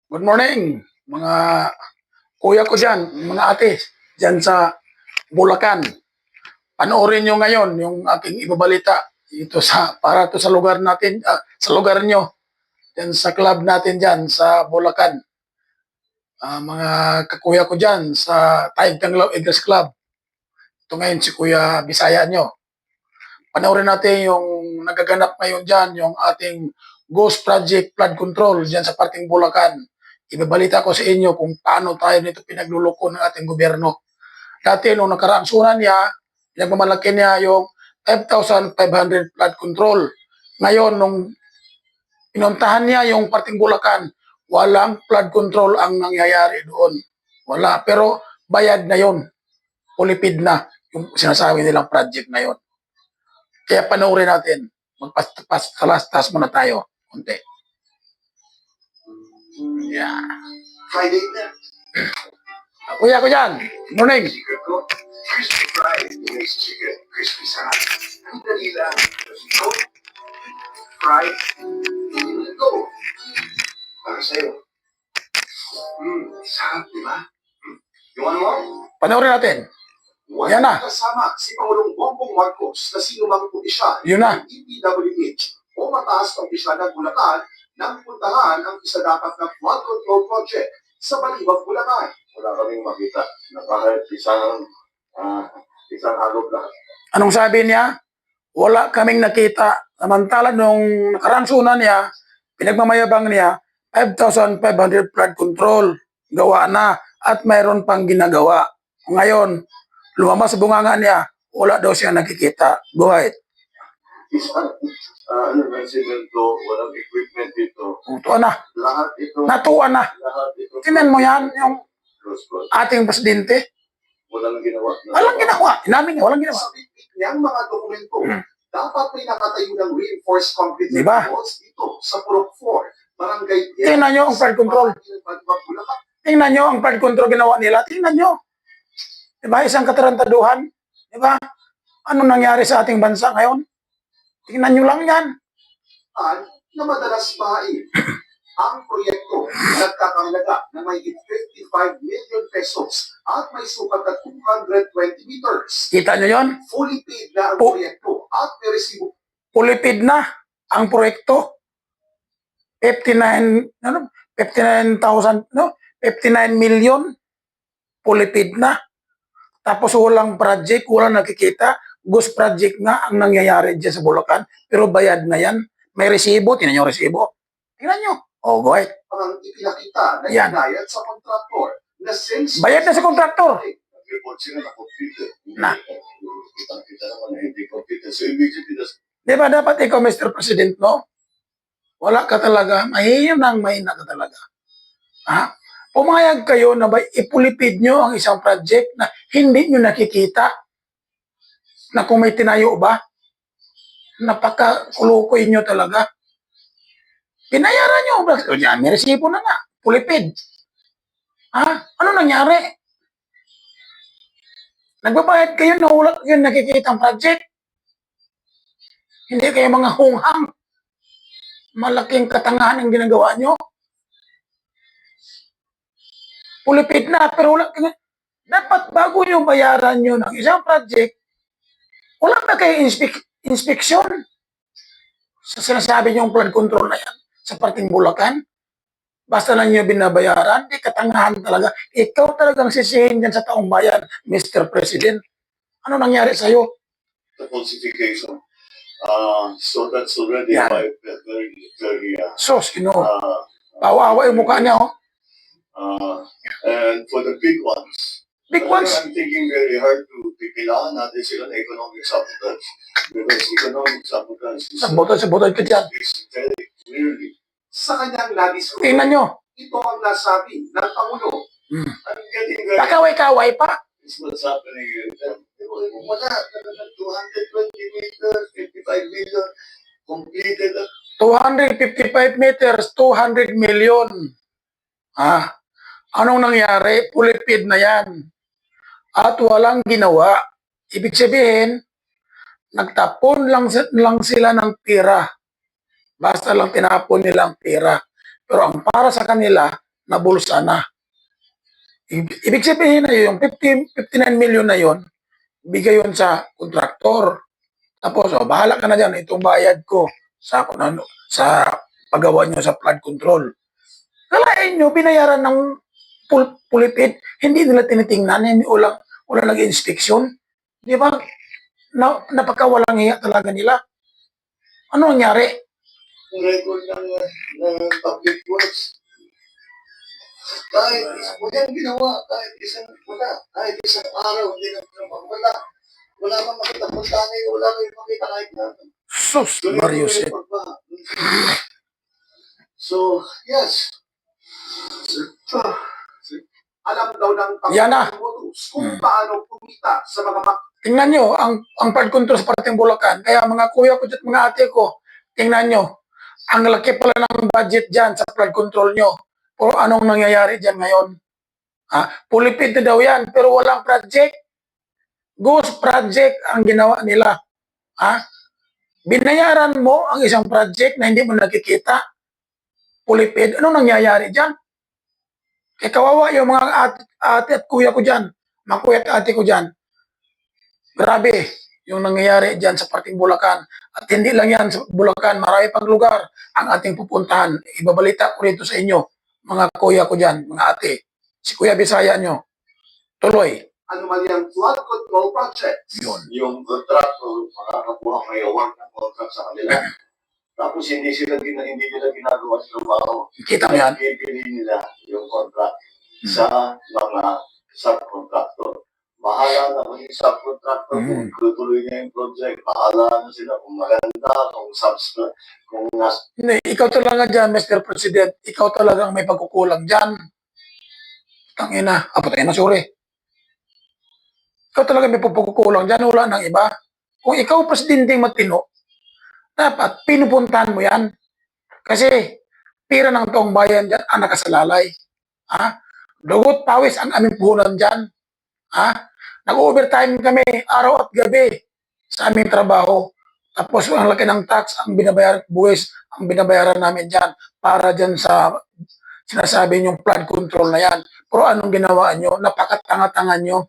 Good morning, mga kuya ko dyan, mga ate dyan sa Bulacan. Panoorin nyo ngayon yung aking ibabalita ito para to sa lugar natin, sa lugar nyo, dyan sa club natin dyan sa Bulacan. Mga kakuya ko dyan sa Taig Tanglaw Eagles Club. Ito ngayon si Kuya Bisaya nyo. Panoorin natin yung nagaganap ngayon dyan, yung ating Ghost Project Flood Control dyan sa parting Bulacan. Ibabalita ko sa inyo kung paano tayo nito pinagluloko ng ating gobyerno. Dati nung nakaraang sunan niya, pinagmamalaki niya yung 5,500 flood control. Ngayon, nung pinuntahan niya yung parting Bulacan, walang flood control ang nangyayari doon. Wala. Pero bayad na yon, pulipid na yung sinasabi nilang project na yon. Kaya panoorin natin. Magpas-talas-talas muna tayo. Kunti. Yeah. Friday na. Kuya ko dyan. Morning. Secret ko, crispy fried mixed chicken, crispy salad. Ang dali lang. Go. Fried. Go. Para sa'yo. Sarap, di ba? Yung ano mo? Panoorin natin. Yan na. Kasama si Pangulong Bongbong Marcos na sinumang opisyal Yun na. ng DPWH o mataas na opisyal ng Bulacan nang puntahan ang isa dapat na flood control project sa Balibag, Bulacan. Wala kaming makita na kahit isang agog lang. Anong sabi niya? Wala kaming nakita. Samantala nung nakaransunan niya, pinagmamayabang niya, 5,500 flood control. Gawa na at mayroon pang ginagawa. Ngayon, lumabas sa bunganga niya, wala daw siya nakikita. Go ahead. Ano ng simento, walang equipment dito. Tuwa na. Lahat ito. Natuwa na. Lahat ito. Tingnan mo yan, yung Close. ating presidente. Walang ginawa. Walang ginawa. Inamin niya, walang ginawa. Sa bitbit niyang mga dokumento, dapat may nakatayo ng reinforced concrete Diba? walls dito sa Purok 4, Barangay Tingnan nyo ang flood control. Tingnan nyo ang flood control ginawa nila. Tingnan nyo. Diba? Isang katarantaduhan. Diba? Ano nangyari sa ating bansa ngayon? Tingnan nyo lang yan. Na madalas bahain. Ang proyekto nagkakahalaga na may 55 million pesos at may sukat na 220 meters. Kita nyo yon? Fully paid na ang proyekto at may resibo. Fully paid na ang proyekto. 59,000, 59 million. Fully paid na. Tapos walang project, walang nakikita. Ghost project nga ang nangyayari dyan sa Bulacan. Pero bayad na yan. May resibo. Tingnan nyo yung resibo. Tingnan nyo. Oh, go ahead. Ang ipinakita na Yan. inayat sa kontraktor na since Bayad na sa kontraktor. nag-report sila na complete. Na. Kita naman na hindi complete. So immediately, Di ba dapat ikaw, Mr. President, no? Wala ka talaga. Mahina ka talaga. Ha? Pumayag kayo na ba ipulipid nyo ang isang project na hindi nyo nakikita? Na kung may tinayo ba? Napaka-kulukoy nyo talaga. Pinayaran nyo. Yan, may resibo na nga. Pulipid. Ha? Ano nangyari? Nagbabayad kayo na wala kayo nakikita ang project. Hindi kayo mga hunghang. Malaking katangahan ang ginagawa nyo. Pulipid na, pero wala kayo. Dapat bago yung bayaran nyo ng isang project, wala ba kayo inspeksyon sa sinasabi nyo flood control na yan sa parting Bulacan? Basta lang nyo binabayaran, di katangahan talaga. Ikaw talagang sisihin dyan sa taong bayan, Mr. President. Ano nangyari sa'yo? the falsification. So that's already Yan. very Sos, pawawa yung mukha niya, oh. and for the big ones. Big ones. I'm thinking very hard to kailangan natin sila ng economic sabotage. Because economic sabotage Sabotage ka dyan. is very clearly. Sa kanyang labis ko, Tingnan nyo. ito ang nasabi ng Pangulo. I'm getting very... Kakaway-kaway pa. This is what's happening here. Wala, 220 meters, 55 million, completed. 255 meters, 200 million. Anong nangyari? Pulipid na yan. At walang ginawa. Ibig sabihin, nagtapon lang sila ng pera. Basta lang tinapon nila ang pera. Pero ang para sa kanila, na bulsa na. Ibig sabihin na yung 59 million na yon, bigay yun sa kontraktor. Tapos, bahala ka na dyan, itong bayad ko sa, kung ano, sa paggawa nyo sa flood control. Kalain nyo, binayaran ng pulipid, hindi nila tinitingnan, hindi wala nag-inspeksyon. Di ba? Napakawalang hiya talaga nila. Ano nangyari? Record ng public works. Kahit walang ginawa, kahit isang araw, hindi na wala kang makita, puntanay, wala kang makita kahit na. Sus, Marius. So, yes. Alam daw ng Yan na. Modus kung paano kumita sa mga Tingnan nyo, ang flood control sa parting Bulacan. Kaya mga kuya ko at mga ate ko, tingnan nyo, ang laki pala ng budget dyan sa flood control nyo. O anong nangyayari dyan ngayon? Pulipid na daw yan, pero walang project. Ghost project ang ginawa nila. Binayaran mo ang isang project na hindi mo nakikita. Pulipid, anong nangyayari dyan? Kaya kawawa yung mga ate at kuya ko dyan, mga kuya at ate ko dyan. Grabe yung nangyayari dyan sa parting Bulacan. At hindi lang yan sa Bulacan, marami pang lugar ang ating pupuntahan. Ibabalita ko rito sa inyo, mga kuya ko dyan, mga ate. Si Kuya Bisaya nyo. Tuloy. anomalyang flood control projects. Yun. Yung contractor, makakakuha kayo award ng contract sa kanila. Tapos hindi nila ginagawa sa trabaho. Kita mo yan? Bibili nila yung contract sa mga subcontractor. Bahala na kung yung subcontractor kung tutuloy na yung project. Bahala na sila kung maganda, kung Hindi, ikaw talaga dyan, Mr. President. Ikaw talagang may pagkukulang dyan. Tangina. Patay na, sorry. Ikaw talaga may pagkukulang dyan. Wala nang iba. Kung ikaw presidenteng matino, dapat pinupuntahan mo yan. Kasi pira ng taong bayan dyan ang nakasalalay. Dugot pawis ang aming puhunan dyan. Nag-overtime kami araw at gabi sa aming trabaho. Tapos ang laki ng tax, ang binabayaran, buwis, ang binabayaran namin dyan para dyan sa sinasabi niyong flood control na yan. Pero anong ginawa nyo? Napakatanga-tanga nyo.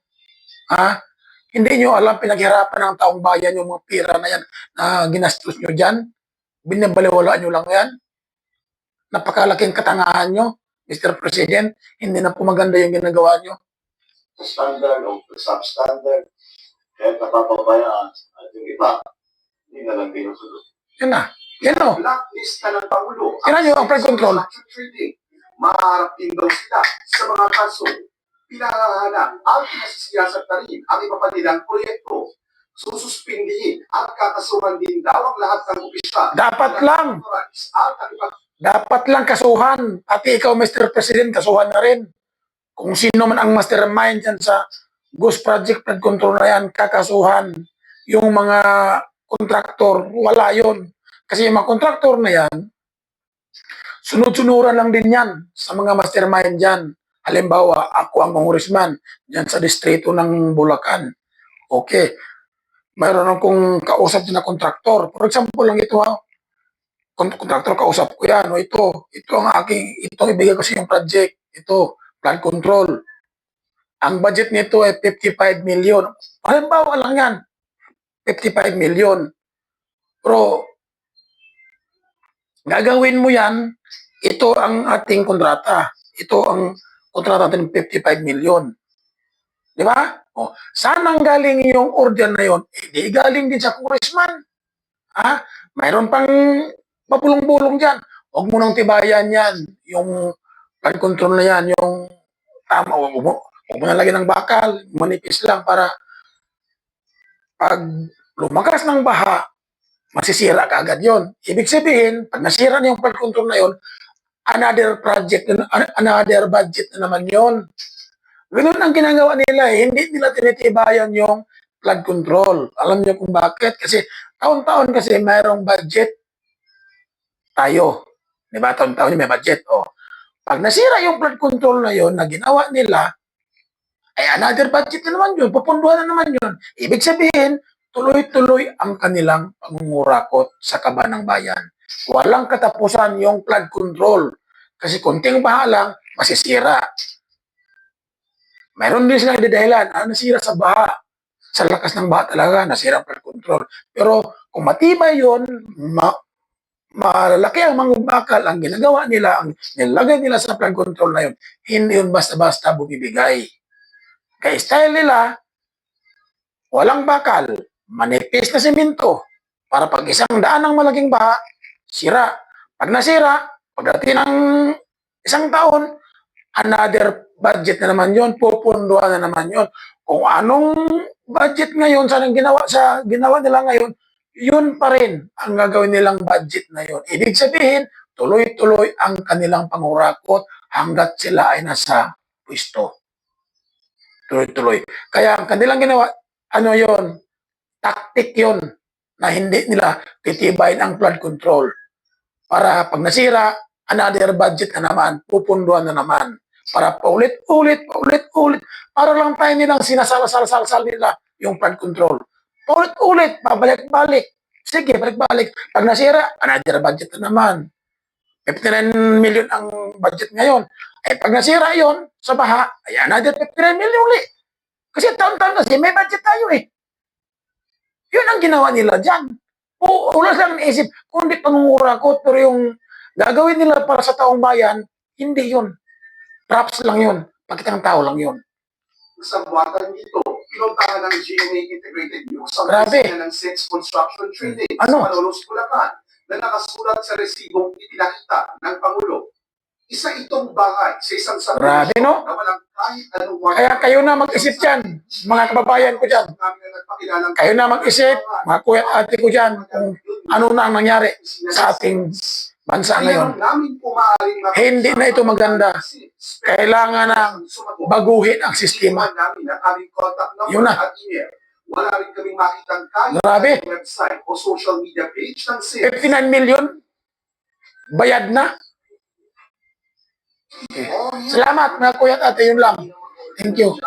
Hindi nyo alam pinaghirapan ng taong bayan yung mga pira na yan na ginastos nyo dyan. Binabaliwalaan nyo lang yan. Napakalaking katangahan nyo, Mr. President. Hindi na po maganda yung ginagawa nyo. standard o substandard, kaya napapabayaan at yung iba, hindi na lang pinusunod. Yan na. Yan o. Blacklist na ng Pangulo. Tingnan nyo ang flood control. Maharap din daw sila sa mga kaso. Pinahahanap at pinasisiyasat na rin ang iba pa nilang proyekto. Sususpindihin at kakasuhan din daw ang lahat ng opisyal. Dapat lang. Dapat lang kasuhan. Pati ikaw, Mr. President, kasuhan na rin. Kung sino man ang mastermind dyan sa Ghost Project Flood Control na yan, kakasuhan. Yung mga kontraktor, wala yon. Kasi yung mga kontraktor na yan, sunod-sunuran lang din yan sa mga mastermind dyan. Halimbawa, ako ang congressman dyan sa distrito ng Bulacan. Okay. Mayroon akong kausap din na kontraktor. For example lang ito ha. Kontraktor kausap ko yan. Ito ibigay ko sa yung project. Ito, flood control. Ang budget nito ay 55 million. Halimbawa lang yan. 55 million. Pero, gagawin mo yan, ito ang ating kontrata. Ito ang kontrata natin 55 million. Di ba? Saan ang galing yung order na yon? Di galing din sa congressman. Mayroon pang mapulong-bulong dyan. Huwag mo nang tibayan yan. Yung flood control na yan, yung tama, huwag mo nalagyan ng bakal, manipis lang para pag lumakas ng baha, masisira ka agad yun. Ibig sabihin, pag nasira na yung flood control na yun, another project, another budget na naman yun. Ganun ang ginagawa nila. Hindi nila tinitibayan yung flood control. Alam niyo kung bakit? Kasi taon-taon kasi mayroong budget tayo. Di ba? Taon-taon may budget. Pag nasira yung flood control na yun, na ginawa nila, ay another budget na naman yun. Pupunduhan na naman yun. Ibig sabihin, tuloy-tuloy ang kanilang pangungurakot sa kaban ng bayan. Walang katapusan yung flood control. Kasi konting baha lang, masisira. Mayroon din silang dahilan, nasira sa baha. Sa lakas ng baha talaga, nasira ang flood control. Pero kung matibay yun, malalaki ang mangbakal, ang ginagawa nila, ang nilagay nila sa flood control na yun, hindi yun basta-basta bumibigay. Kaya style nila, walang bakal, manipis na simento, para pag isang daan ng malaking baha, sira. Pag nasira, pagdating ng isang taon, another budget na naman yun, pupunduan na naman yun. Kung anong budget ngayon, sa ginawa nila ngayon, yun pa rin ang gagawin nilang budget na yun. Ibig sabihin, tuloy-tuloy ang kanilang pangurakot hanggat sila ay nasa pwesto. Tuloy-tuloy. Kaya ang kanilang ginawa, ano yun? Tactic yun na hindi nila titibayin ang flood control. Para pag nasira, another budget na naman, pupunduan na naman. Para paulit-ulit, para lang tayo nilang sinasal-sal nila yung flood control. Paulit-ulit, pabalik-balik. Sige, balik-balik. Pag nasira, another budget na naman. 59 million ang budget ngayon. Eh, pag nasira yon sa baha, ay another 59 million ulit. Kasi taon-taon kasi may budget tayo eh. Yun ang ginawa nila dyan. Wala silang naisip, kundi pangungurakot, pero yung gagawin nila para sa taong bayan, hindi yun. Props lang yun. Pakitang tao lang yun. Sa buwatan nito, pinuntahan ng GMA Integrated News ang Grabe. opisina ng SENS Construction Trading Ano? sa Malolos, Bulacan na nakasulat sa resibong ipinakita ng Pangulo. Isa itong bahay sa isang Grabe, no? na walang kahit anong Kaya kayo na mag-isip dyan, mga kababayan ko dyan. Kayo na mag-isip, mga kuya at ate ko dyan, kung ano na ang nangyari sa ating bansa ngayon. Hindi na ito maganda. Kailangan na baguhin ang sistema. Yun na. Wala rin kaming makitang kahit Grabe. website o social media page ng SINS. 59 million? Bayad na? Okay. Salamat mga kuya at ate, yun lang. Thank you.